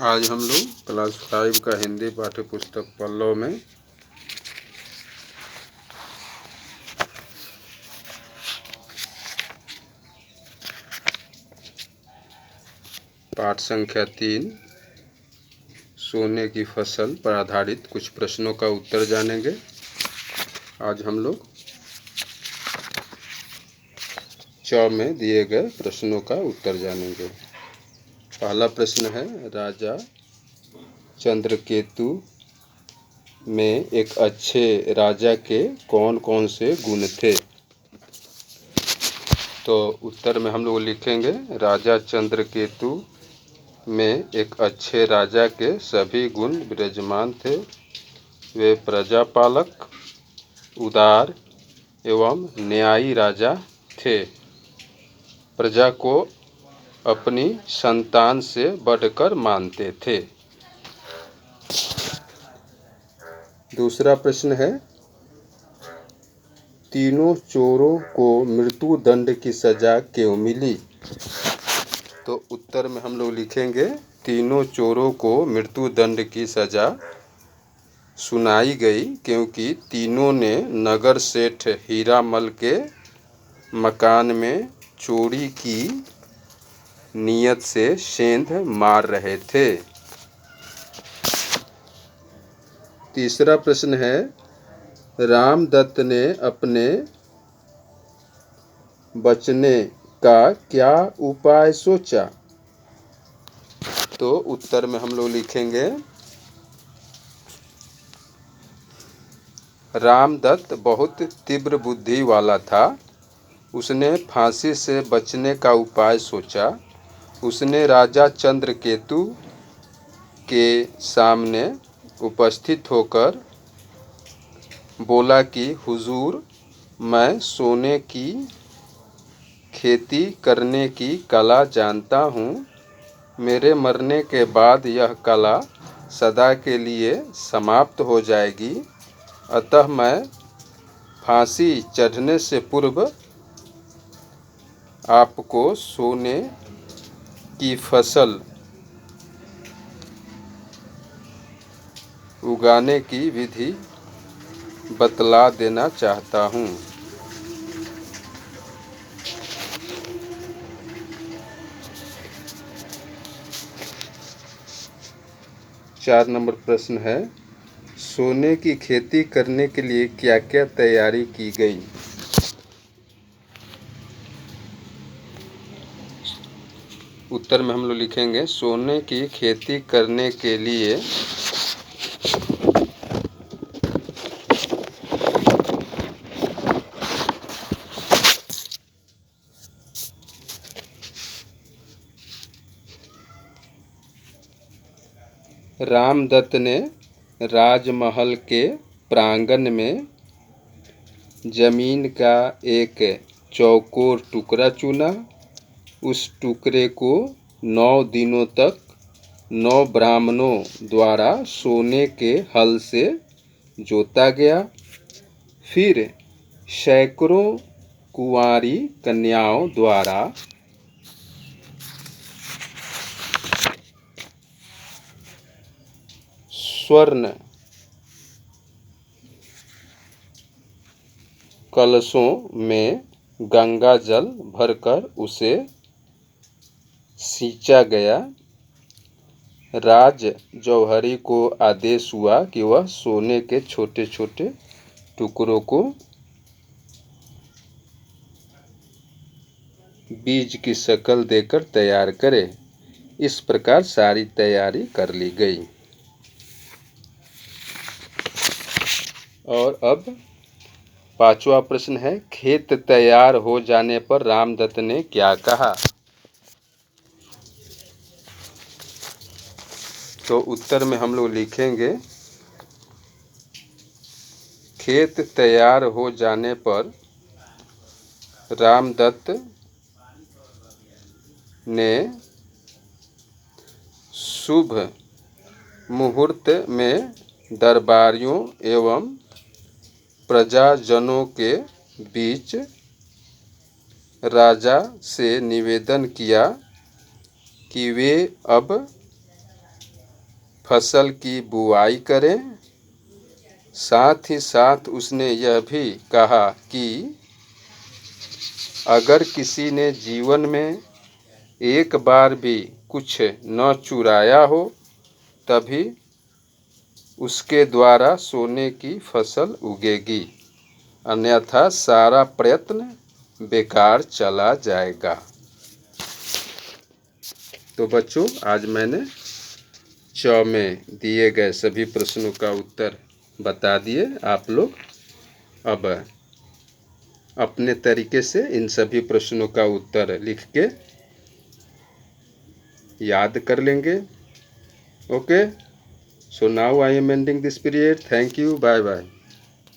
आज हम लोग क्लास 5 का हिंदी पाठ्य पुस्तक पल्लव में पाठ संख्या 3 सोने की फसल पर आधारित कुछ प्रश्नों का उत्तर जानेंगे। आज हम लोग च में दिए गए प्रश्नों का उत्तर जानेंगे। पहला प्रश्न है, राजा चंद्रकेतु में एक अच्छे राजा के कौन कौन से गुण थे? तो उत्तर में हम लोग लिखेंगे, राजा चंद्रकेतु में एक अच्छे राजा के सभी गुण विराजमान थे। वे प्रजापालक, उदार एवं न्यायी राजा थे। प्रजा को अपनी संतान से बढ़कर मानते थे। दूसरा प्रश्न है, तीनों चोरों को मृत्यु दंड की सजा क्यों मिली? तो उत्तर में हम लोग लिखेंगे, तीनों चोरों को मृत्यु दंड की सजा सुनाई गई क्योंकि तीनों ने नगर सेठ हीरामल के मकान में चोरी की नीयत से सेंध मार रहे थे। तीसरा प्रश्न है, रामदत्त ने अपने बचने का क्या उपाय सोचा? तो उत्तर में हम लोग लिखेंगे, रामदत्त बहुत तीव्र बुद्धि वाला था। उसने फांसी से बचने का उपाय सोचा। उसने राजा चंद्रकेतु के सामने उपस्थित होकर बोला कि हुजूर, मैं सोने की खेती करने की कला जानता हूँ। मेरे मरने के बाद यह कला सदा के लिए समाप्त हो जाएगी। अतः मैं फांसी चढ़ने से पूर्व आपको सोने की फसल उगाने की विधि बतला देना चाहता हूँ। चार नंबर प्रश्न है, सोने की खेती करने के लिए क्या क्या तैयारी की गई? उत्तर में हम लोग लिखेंगे, सोने की खेती करने के लिए रामदत्त ने राजमहल के प्रांगण में जमीन का एक चौकोर टुकड़ा चुना। उस टुकड़े को 9 दिनों तक 9 ब्राह्मणों द्वारा सोने के हल से जोता गया। फिर सैकड़ों कुंवारी कन्याओं द्वारा स्वर्ण कलशों में गंगा जल भरकर उसे सींचा गया। राज जौहरी को आदेश हुआ कि वह सोने के छोटे छोटे टुकड़ों को बीज की शक्ल देकर तैयार करे। इस प्रकार सारी तैयारी कर ली गई। और अब पांचवा प्रश्न है, खेत तैयार हो जाने पर रामदत्त ने क्या कहा? तो उत्तर में हम लोग लिखेंगे, खेत तैयार हो जाने पर रामदत्त ने शुभ मुहूर्त में दरबारियों एवं प्रजाजनों के बीच राजा से निवेदन किया कि वे अब फसल की बुआई करें। साथ ही साथ उसने यह भी कहा कि अगर किसी ने जीवन में एक बार भी कुछ न चुराया हो तभी उसके द्वारा सोने की फसल उगेगी, अन्यथा सारा प्रयत्न बेकार चला जाएगा। तो बच्चों, आज मैंने च में दिए गए सभी प्रश्नों का उत्तर बता दिए। आप लोग अब अपने तरीके से इन सभी प्रश्नों का उत्तर लिख के याद कर लेंगे। Okay, so now I am ending this period. Thank you, bye bye.